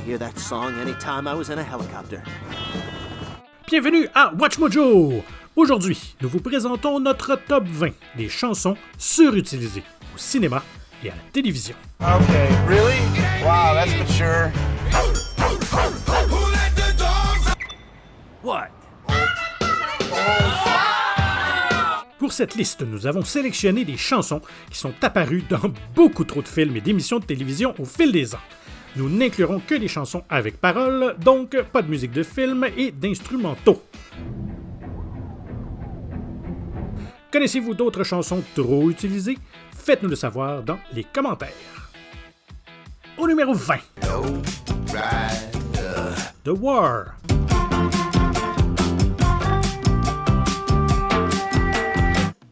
hear that song anytime I was in a helicopter. Bienvenue à Watch Mojo! Aujourd'hui, nous vous présentons notre top 20 des chansons surutilisées au cinéma et à la télévision. Okay, really? Wow, that's mature. What? Pour cette liste, nous avons sélectionné des chansons qui sont apparues dans beaucoup trop de films et d'émissions de télévision au fil des ans. Nous n'inclurons que des chansons avec paroles, donc pas de musique de film et d'instrumentaux. Connaissez-vous d'autres chansons trop utilisées? Faites-nous le savoir dans les commentaires. Au numéro 20, The War.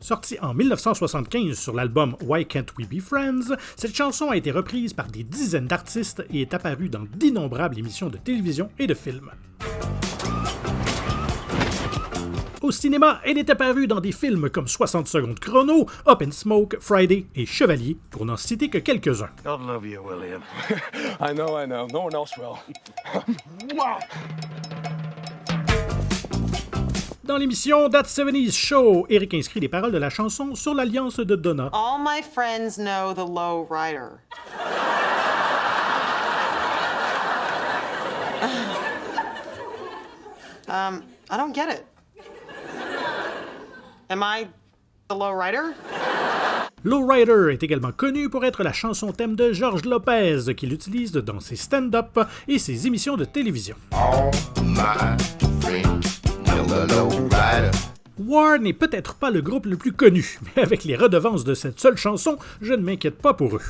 Sortie en 1975 sur l'album Why Can't We Be Friends, cette chanson a été reprise par des dizaines d'artistes et est apparue dans d'innombrables émissions de télévision et de films. Au cinéma, elle est apparue dans des films comme 60 secondes chrono, Up in Smoke, Friday et Chevalier, pour n'en citer que quelques-uns. God love you, William. I know. No one else will. Dans l'émission That 70's Show, Eric inscrit les paroles de la chanson sur l'alliance de Donna. All my friends know the low rider. I don't get it. Am I the low rider? Lowrider est également connu pour être la chanson thème de George Lopez, qu'il utilise dans ses stand-up et ses émissions de télévision. War n'est peut-être pas le groupe le plus connu, mais avec les redevances de cette seule chanson, je ne m'inquiète pas pour eux.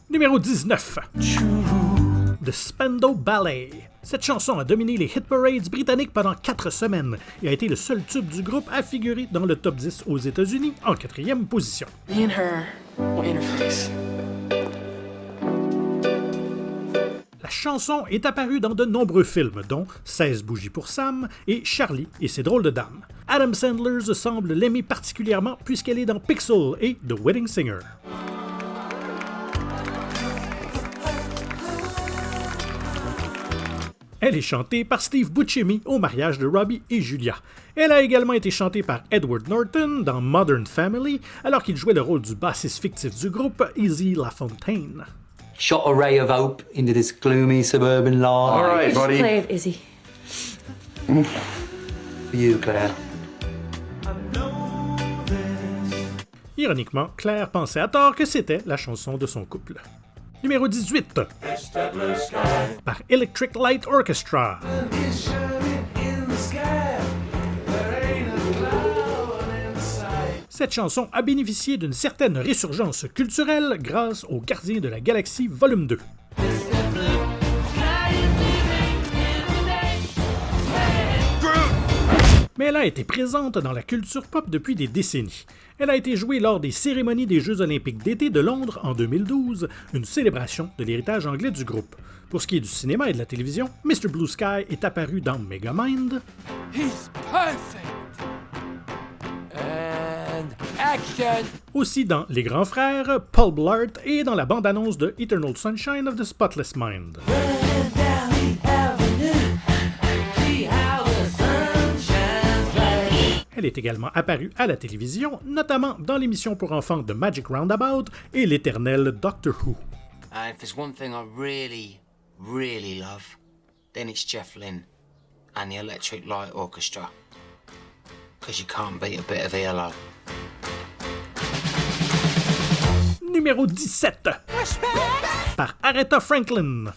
Numéro 19. The Spandau Ballet. Cette chanson a dominé les hit parades britanniques pendant 4 semaines et a été le seul tube du groupe à figurer dans le top 10 aux États-Unis en 4e position. Me and her will interface. La chanson est apparue dans de nombreux films, dont 16 bougies pour Sam et Charlie et ses drôles de dames. Adam Sandler semble l'aimer particulièrement puisqu'elle est dans Pixel et The Wedding Singer. Elle est chantée par Steve Buscemi au mariage de Robbie et Julia. Elle a également été chantée par Edward Norton dans Modern Family, alors qu'il jouait le rôle du bassiste fictif du groupe, Izzy LaFontaine. Shot a ray of hope into this gloomy suburban life. All right, buddy. Play it, Izzy. For you, Claire. Ironiquement, Claire pensait à tort que c'était la chanson de son couple. Numéro 18. Par Electric Light Orchestra. Cette chanson a bénéficié d'une certaine résurgence culturelle grâce aux Gardiens de la Galaxie Volume 2. Mais elle a été présente dans la culture pop depuis des décennies. Elle a été jouée lors des cérémonies des Jeux olympiques d'été de Londres en 2012, une célébration de l'héritage anglais du groupe. Pour ce qui est du cinéma et de la télévision, Mr. Blue Sky est apparu dans Megamind. He's perfect. And action. Aussi dans Les Grands Frères, Paul Blart et dans la bande-annonce de Eternal Sunshine of the Spotless Mind. Elle est également apparue à la télévision, notamment dans l'émission pour enfants de Magic Roundabout et l'éternel Doctor Who. If there's one thing I really love, then it's Jeff Lynne and the Electric Light Orchestra. Because you can't beat a bit of ELO. Numéro 17. Par Aretha Franklin.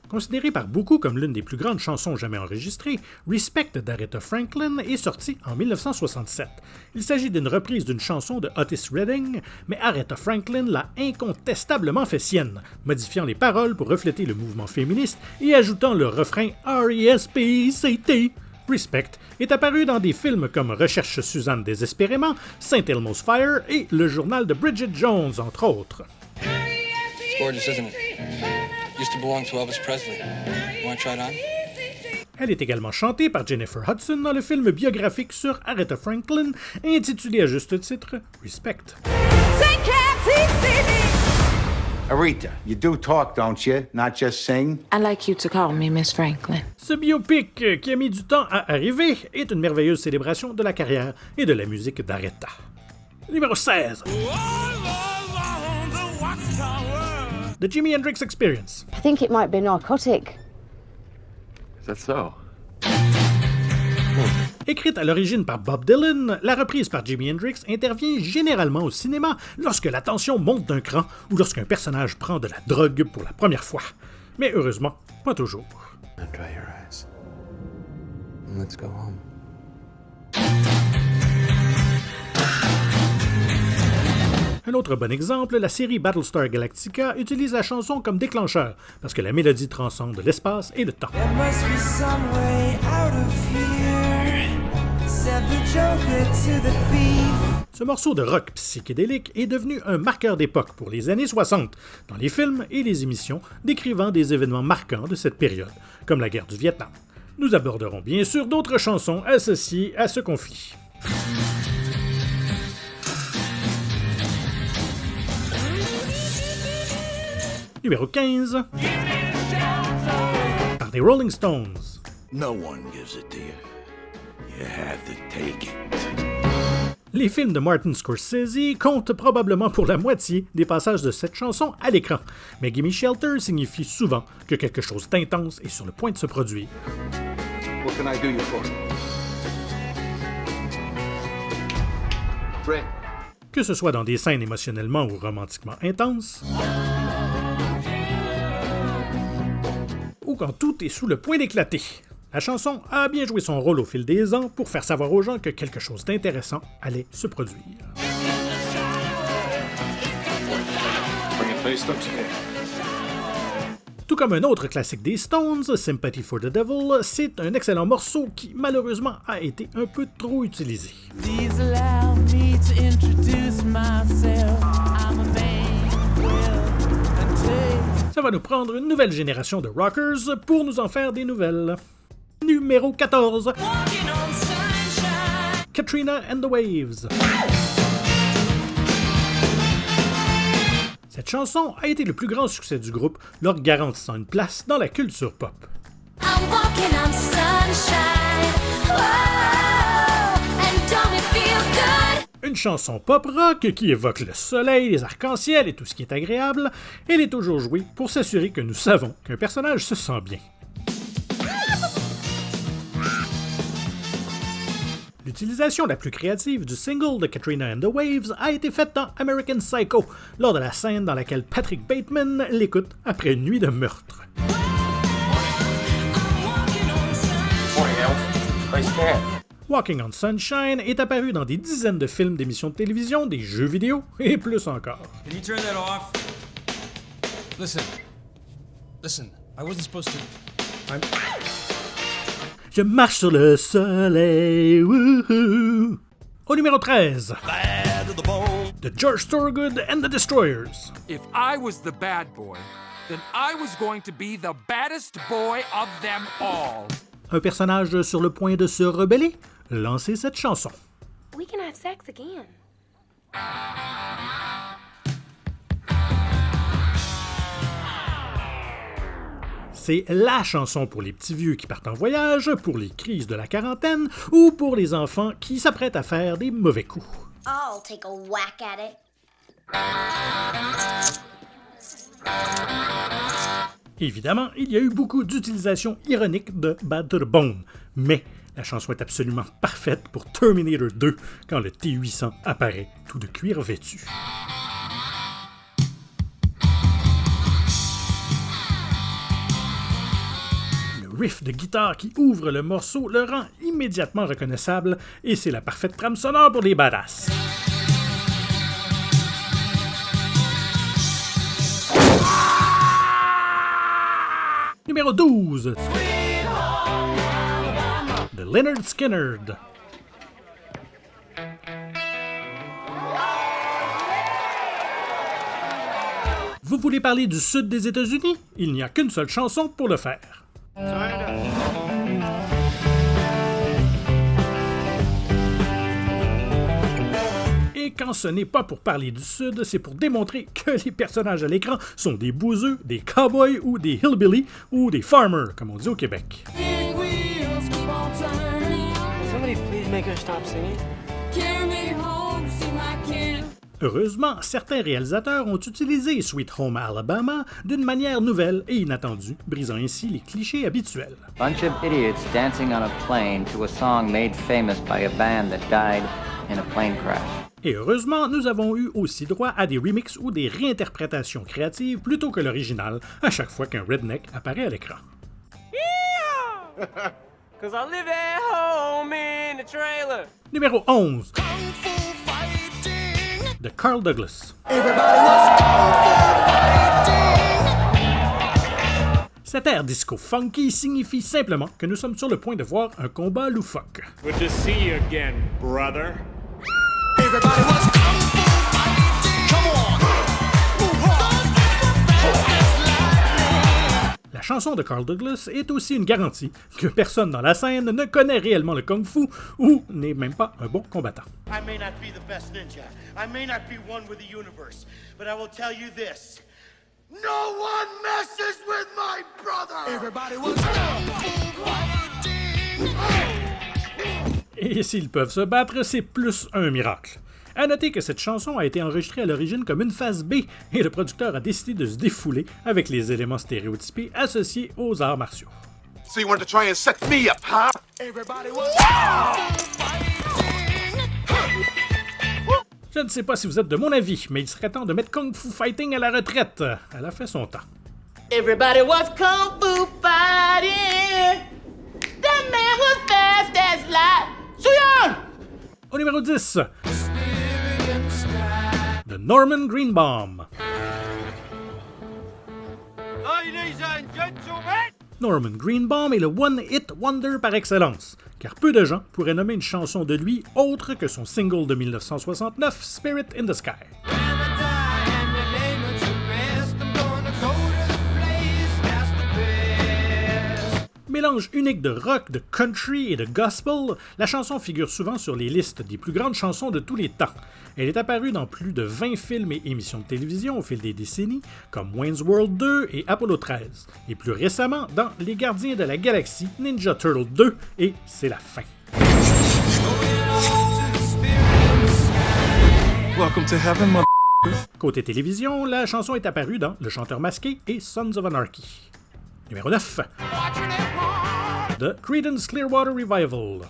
Considérée par beaucoup comme l'une des plus grandes chansons jamais enregistrées, Respect d'Aretha Franklin est sortie en 1967. Il s'agit d'une reprise d'une chanson de Otis Redding, mais Aretha Franklin l'a incontestablement fait sienne, modifiant les paroles pour refléter le mouvement féministe et ajoutant le refrain R-E-S-P-E-C-T. Respect est apparu dans des films comme Recherche Suzanne désespérément, Saint Elmo's Fire et Le Journal de Bridget Jones, entre autres. It's gorgeous, isn't it? Used to belong to Elvis Presley. Want to try it on? Elle est également chantée par Jennifer Hudson dans le film biographique sur Aretha Franklin, intitulé à juste titre Respect. St. Cat's Aretha, you do talk, don't you? Not just sing? I like you to call me Miss Franklin. Ce biopic, qui a mis du temps à arriver, est une merveilleuse célébration de la carrière et de la musique d'Aretha. Numéro 16. The Jimi Hendrix Experience. I think it might be narcotic. Is that so? Écrite à l'origine par Bob Dylan, la reprise par Jimi Hendrix intervient généralement au cinéma lorsque la tension monte d'un cran ou lorsqu'un personnage prend de la drogue pour la première fois. Mais heureusement, pas toujours. Now dry your eyes. And let's go home. Un autre bon exemple, la série Battlestar Galactica utilise la chanson comme déclencheur, parce que la mélodie transcende l'espace et le temps. Ce morceau de rock psychédélique est devenu un marqueur d'époque pour les années 60, dans les films et les émissions décrivant des événements marquants de cette période, comme la guerre du Vietnam. Nous aborderons bien sûr d'autres chansons associées à ce conflit. Numéro 15. Par des Rolling Stones. No one gives it to you. You have to take it. Les films de Martin Scorsese comptent probablement pour la moitié des passages de cette chanson à l'écran, mais Gimme Shelter signifie souvent que quelque chose d'intense est sur le point de se produire. What can I do you for? Brett. Que ce soit dans des scènes émotionnellement ou romantiquement intenses, ou quand tout est sous le point d'éclater. La chanson a bien joué son rôle au fil des ans pour faire savoir aux gens que quelque chose d'intéressant allait se produire. Tout comme un autre classique des Stones, Sympathy for the Devil, c'est un excellent morceau qui malheureusement a été un peu trop utilisé. Ça va nous prendre une nouvelle génération de rockers pour nous en faire des nouvelles. Numéro 14. Katrina and the Waves. Cette chanson a été le plus grand succès du groupe, leur garantissant une place dans la culture pop. Une chanson pop-rock qui évoque le soleil, les arcs-en-ciel et tout ce qui est agréable, elle est toujours jouée pour s'assurer que nous savons qu'un personnage se sent bien. L'utilisation la plus créative du single de Katrina and the Waves a été faite dans American Psycho, lors de la scène dans laquelle Patrick Bateman l'écoute après une nuit de meurtre. Walking on Sunshine est apparu dans des dizaines de films d'émissions de télévision, des jeux vidéo et plus encore. Can you turn that off? Listen, I wasn't supposed to... Je marche sur le soleil, wouhou. Au numéro 13. The George Thorogood and the Destroyers. If I was the bad boy, then I was going to be the baddest boy of them all. Un personnage sur le point de se rebeller? Lancez cette chanson. We can have sex again. C'est la chanson pour les petits vieux qui partent en voyage, pour les crises de la quarantaine ou pour les enfants qui s'apprêtent à faire des mauvais coups. I'll take a whack at it. Évidemment, il y a eu beaucoup d'utilisations ironiques de Bad to the Bone, mais la chanson est absolument parfaite pour Terminator 2 quand le T-800 apparaît tout de cuir vêtu. Le riff de guitare qui ouvre le morceau le rend immédiatement reconnaissable et c'est la parfaite trame sonore pour les badass. Numéro 12. De Lynyrd Skynyrd. Vous voulez parler du sud des États-Unis? Il n'y a qu'une seule chanson pour le faire. Mais quand ce n'est pas pour parler du Sud, c'est pour démontrer que les personnages à l'écran sont des bouseux, des cowboys ou des hillbilly ou des farmers, comme on dit au Québec. Somebody please make her stop singing. Heureusement, certains réalisateurs ont utilisé Sweet Home Alabama d'une manière nouvelle et inattendue, brisant ainsi les clichés habituels. Bunch of idiots dancing on a plane to a song made famous by a band that died in a plane crash. Et heureusement, nous avons eu aussi droit à des remixes ou des réinterprétations créatives plutôt que l'original à chaque fois qu'un redneck apparaît à l'écran. Numéro 11. De Carl Douglas. Cet air disco funky signifie simplement que nous sommes sur le point de voir un combat loufoque. Good to see you again, brother. Everybody was kung fu fighting. Come on. Move on. La chanson de Carl Douglas est aussi une garantie que personne dans la scène ne connaît réellement le kung-fu ou n'est même pas un bon combattant. I may not be the best ninja. I may not be one with the universe, but I will tell you this. No one messes with my brother. Everybody was kung fu fighting. Et s'ils peuvent se battre, c'est plus un miracle. À noter que cette chanson a été enregistrée à l'origine comme une phase B et le producteur a décidé de se défouler avec les éléments stéréotypés associés aux arts martiaux. So you wanted to try and set me up, huh? Everybody was Je ne sais pas si vous êtes de mon avis, mais il serait temps de mettre Kung Fu Fighting à la retraite. Elle a fait son temps. Everybody was kung fu fighting. That man was fast as light. Soo-young! Au numéro 10, de Norman Greenbaum. Ladies and gentlemen. Norman Greenbaum est le one-hit wonder par excellence, car peu de gens pourraient nommer une chanson de lui autre que son single de 1969, Spirit in the Sky. Mélange unique de rock, de country et de gospel, la chanson figure souvent sur les listes des plus grandes chansons de tous les temps. Elle est apparue dans plus de 20 films et émissions de télévision au fil des décennies, comme Wayne's World 2 et Apollo 13, et plus récemment dans Les Gardiens de la Galaxie, Ninja Turtle 2 et C'est la fin. Welcome to heaven, mother. Côté télévision, la chanson est apparue dans Le Chanteur Masqué et Sons of Anarchy. Numéro 9. The Creedence Clearwater Revival.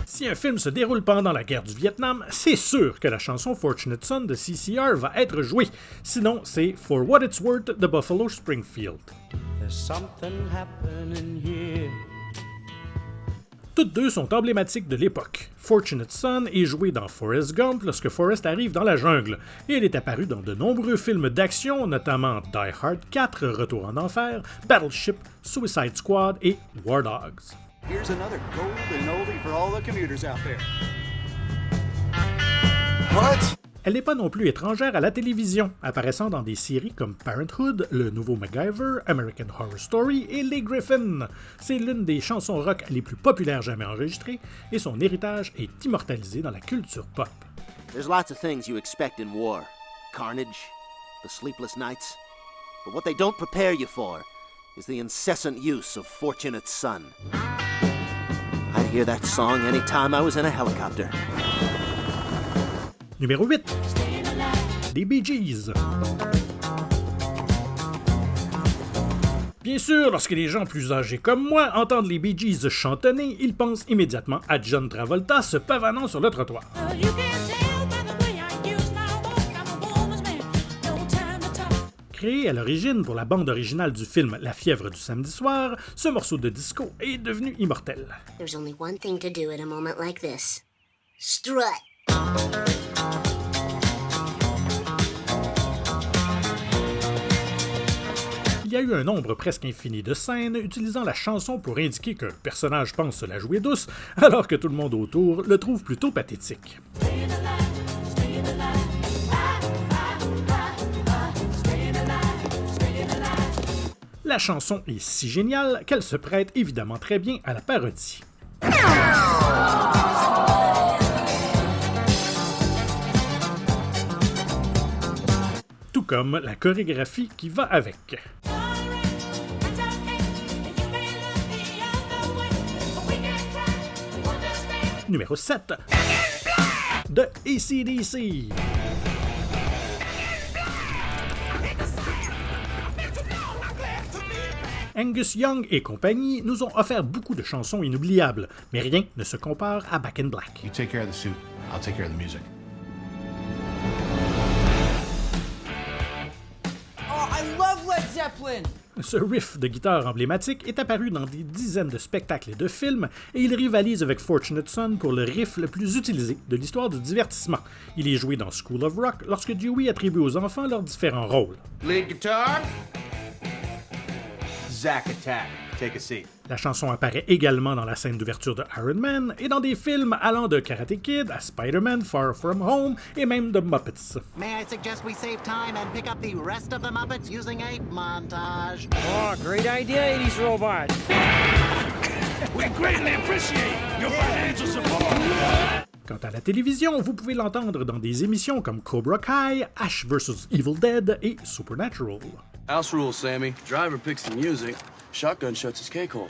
Si un film se déroule pendant la guerre du Vietnam, c'est sûr que la chanson Fortunate Son de CCR va être jouée. Sinon, c'est For What It's Worth de Buffalo Springfield. There's something happening here. Toutes deux sont emblématiques de l'époque. Fortunate Son est jouée dans Forrest Gump lorsque Forrest arrive dans la jungle, et elle est apparue dans de nombreux films d'action, notamment Die Hard 4, Retour en enfer, Battleship, Suicide Squad et War Dogs. Here's another golden oldie for all the commuters out there. What? Elle n'est pas non plus étrangère à la télévision, apparaissant dans des séries comme Parenthood, Le Nouveau MacGyver, American Horror Story et Les Griffins. C'est l'une des chansons rock les plus populaires jamais enregistrées, et son héritage est immortalisé dans la culture pop. There's lots of things you expect in war. Carnage, the sleepless nights. But what they don't prepare you for is the incessant use of Fortunate Son. I'd hear that song anytime I was in a helicopter. Numéro 8. Des Bee Gees. Bien sûr, lorsque les gens plus âgés comme moi entendent les Bee Gees chantonner, ils pensent immédiatement à John Travolta se pavanant sur le trottoir. Créé à l'origine pour la bande originale du film La fièvre du samedi soir, ce morceau de disco est devenu immortel. There's only one thing to do at a moment like this. Strut. Il y a eu un nombre presque infini de scènes utilisant la chanson pour indiquer qu'un personnage pense se la jouer douce, alors que tout le monde autour le trouve plutôt pathétique. La chanson est si géniale qu'elle se prête évidemment très bien à la parodie. Tout comme la chorégraphie qui va avec. Numéro 7 de AC/DC. Angus Young et compagnie nous ont offert beaucoup de chansons inoubliables, mais rien ne se compare à Back in Black. You take care of the suit, I'll take care of the music. Oh, I love Led Zeppelin! Ce riff de guitare emblématique est apparu dans des dizaines de spectacles et de films, et il rivalise avec Fortunate Son pour le riff le plus utilisé de l'histoire du divertissement. Il est joué dans School of Rock lorsque Dewey attribue aux enfants leurs différents rôles. Lead guitar. Zack Attack. Take a seat. La chanson apparaît également dans la scène d'ouverture de Iron Man et dans des films allant de Karate Kid à Spider-Man Far From Home et même de Muppets. May I suggest we save time and pick up the rest of the Muppets using a montage? Oh, great idea, 80s robot. We greatly appreciate your financial support. Quant à la télévision, vous pouvez l'entendre dans des émissions comme Cobra Kai, Ash vs. Evil Dead et Supernatural. House rules, Sammy. Driver picks the music. Shotgun shuts his cake hole.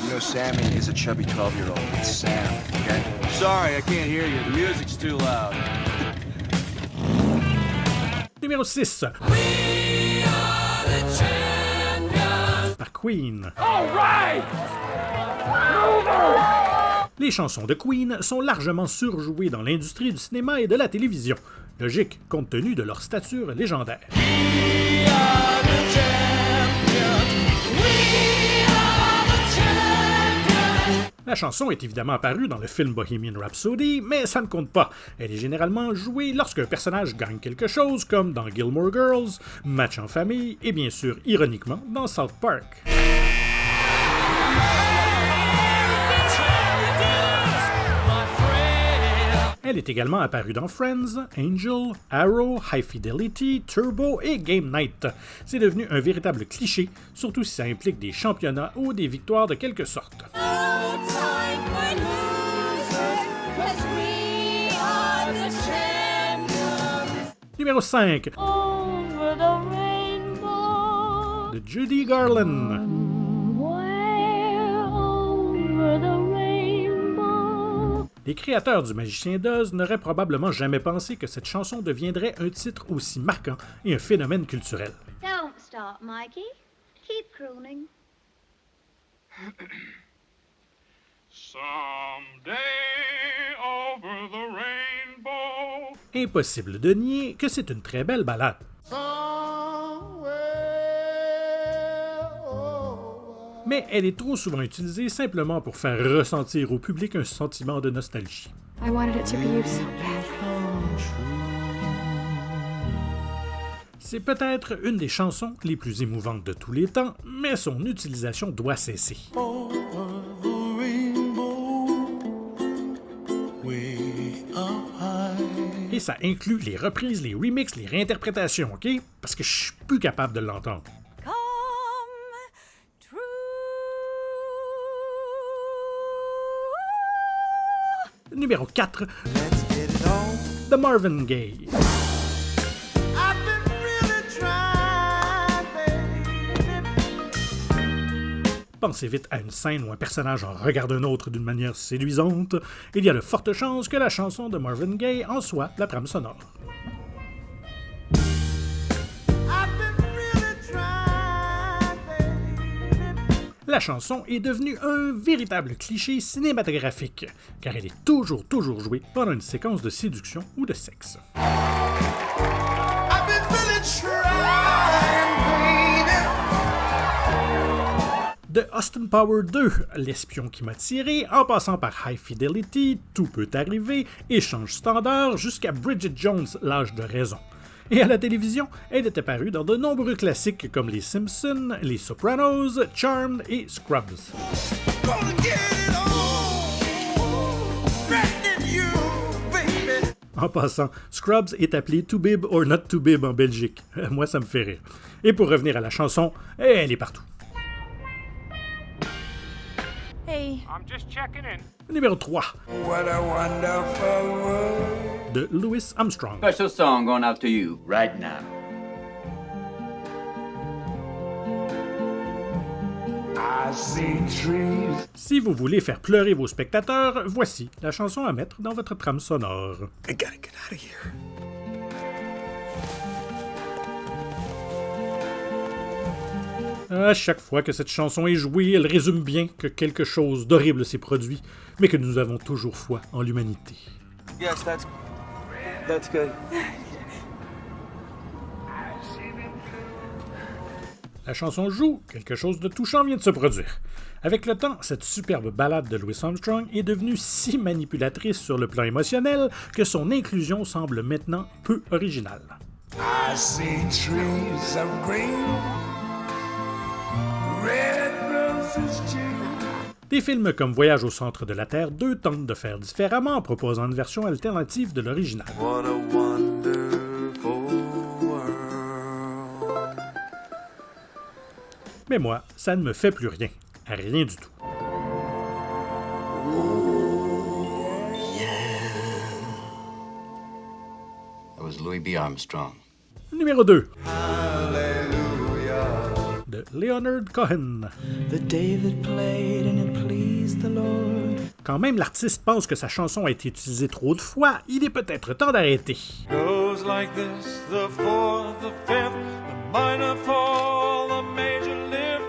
You know Sammy is a chubby 12-year-old. It's Sam, okay? Sorry, I can't hear you. The music's too loud. Numéro 6. Par Queen. All right! Les chansons de Queen sont largement surjouées dans l'industrie du cinéma et de la télévision. Logique, compte tenu de leur stature légendaire. La chanson est évidemment apparue dans le film Bohemian Rhapsody, mais ça ne compte pas. Elle est généralement jouée lorsqu'un personnage gagne quelque chose, comme dans Gilmore Girls, Match en famille, et bien sûr, ironiquement, dans South Park. Elle est également apparue dans Friends, Angel, Arrow, High Fidelity, Turbo et Game Night. C'est devenu un véritable cliché, surtout si ça implique des championnats ou des victoires de quelque sorte. Numéro 5 de Judy Garland. Les créateurs du Magicien d'Oz n'auraient probablement jamais pensé que cette chanson deviendrait un titre aussi marquant et un phénomène culturel. Don't stop, Mikey. Keep crooning. Someday over the rainbow. Impossible de nier que c'est une très belle ballade. Mais elle est trop souvent utilisée simplement pour faire ressentir au public un sentiment de nostalgie. I wanted it to be you so bad. C'est peut-être une des chansons les plus émouvantes de tous les temps, mais son utilisation doit cesser. Et ça inclut les reprises, les remixes, les réinterprétations, ok? Parce que je suis plus capable de l'entendre. Numéro 4, The Marvin Gaye. Pensez vite à une scène où un personnage en regarde un autre d'une manière séduisante. Il y a de fortes chances que la chanson de Marvin Gaye en soit la trame sonore. La chanson est devenue un véritable cliché cinématographique, car elle est toujours jouée pendant une séquence de séduction ou de sexe. De Austin Power 2, L'espion qui m'a tiré, en passant par High Fidelity, Tout peut arriver, Échange standard, jusqu'à Bridget Jones, L'âge de raison. Et à la télévision, elle est apparue dans de nombreux classiques comme Les Simpsons, Les Sopranos, Charmed et Scrubs. En En passant, Scrubs est appelé To Bib or Not To Bib en Belgique. Moi, ça me fait rire. Et pour revenir à la chanson, elle est partout. Hey. I'm just checking in. Numéro 3. What a wonderful world. De Louis Armstrong. Special song going out to you right now. I see trees. Si vous voulez faire pleurer vos spectateurs, voici la chanson à mettre dans votre trame sonore. I gotta get out of here. À chaque fois que cette chanson est jouée, elle résume bien que quelque chose d'horrible s'est produit, mais que nous avons toujours foi en l'humanité. Yes, that's good. La chanson joue, quelque chose de touchant vient de se produire. Avec le temps, cette superbe ballade de Louis Armstrong est devenue si manipulatrice sur le plan émotionnel que son inclusion semble maintenant peu originale. I see trees of green, red roses too. Des films comme Voyage au centre de la Terre 2 tentent de faire différemment en proposant une version alternative de l'original. What a wonderful world. Mais moi, ça ne me fait plus rien. Rien du tout. That was Louis B. Armstrong. Numéro 2. De Leonard Cohen. The David played and it pleased the Lord. Quand même l'artiste pense que sa chanson a été utilisée trop de fois, il est peut-être temps d'arrêter. Goes like this, the fourth, the fifth, the minor fall, the major lift.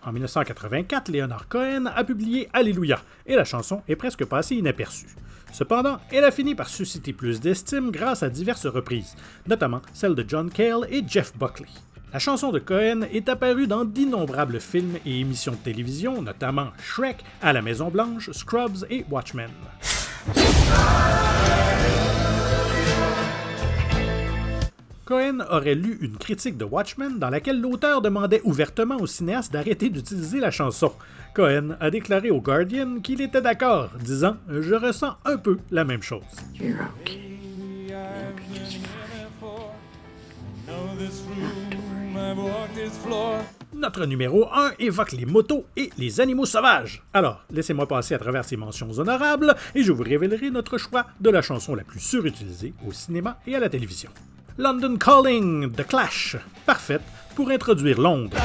En 1984, Leonard Cohen a publié Alléluia, et la chanson est presque passée inaperçue. Cependant, elle a fini par susciter plus d'estime grâce à diverses reprises, notamment celle de John Cale et Jeff Buckley. La chanson de Cohen est apparue dans d'innombrables films et émissions de télévision, notamment Shrek, À la Maison-Blanche, Scrubs et Watchmen. Cohen aurait lu une critique de Watchmen dans laquelle l'auteur demandait ouvertement au cinéaste d'arrêter d'utiliser la chanson. Cohen a déclaré au Guardian qu'il était d'accord, disant « Je ressens un peu la même chose ». Notre numéro 1 évoque les motos et les animaux sauvages. Alors, laissez-moi passer à travers ces mentions honorables et je vous révélerai notre choix de la chanson la plus surutilisée au cinéma et à la télévision. London Calling de Clash, parfaite pour introduire Londres.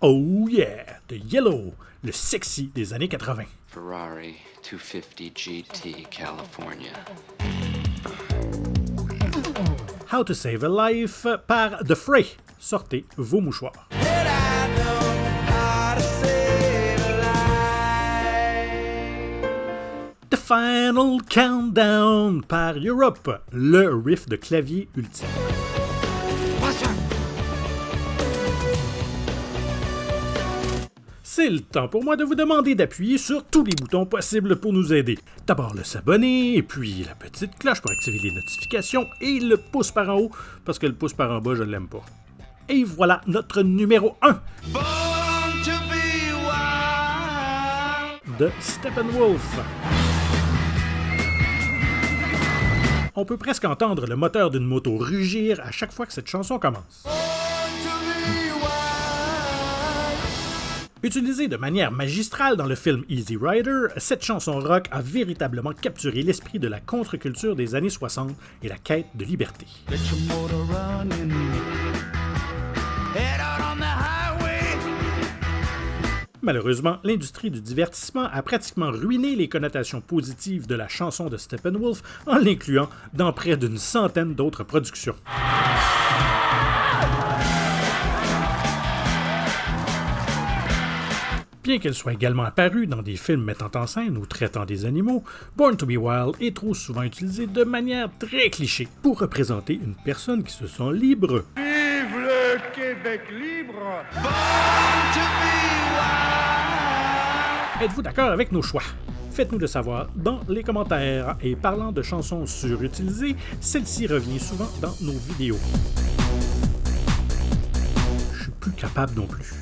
Oh yeah, de Yellow, le sexy des années 80. Ferrari 250 GT, California. How to Save a Life par The Fray. Sortez vos mouchoirs. The Final Countdown par Europe, le riff de clavier ultime. C'est le temps pour moi de vous demander d'appuyer sur tous les boutons possibles pour nous aider. D'abord le s'abonner, et puis la petite cloche pour activer les notifications, et le pouce par en haut, parce que le pouce par en bas, je l'aime pas. Et voilà notre numéro 1 de Steppenwolf. On peut presque entendre le moteur d'une moto rugir à chaque fois que cette chanson commence. Utilisée de manière magistrale dans le film Easy Rider, cette chanson rock a véritablement capturé l'esprit de la contre-culture des années 60 et la quête de liberté. Malheureusement, l'industrie du divertissement a pratiquement ruiné les connotations positives de la chanson de Steppenwolf en l'incluant dans près d'une centaine d'autres productions. Bien qu'elle soit également apparue dans des films mettant en scène ou traitant des animaux, Born to be Wild est trop souvent utilisée de manière très cliché pour représenter une personne qui se sent libre. Vive le Québec libre! Êtes-vous d'accord avec nos choix? Faites-nous le savoir dans les commentaires. Et parlant de chansons surutilisées, celle-ci revient souvent dans nos vidéos. Je suis plus capable non plus.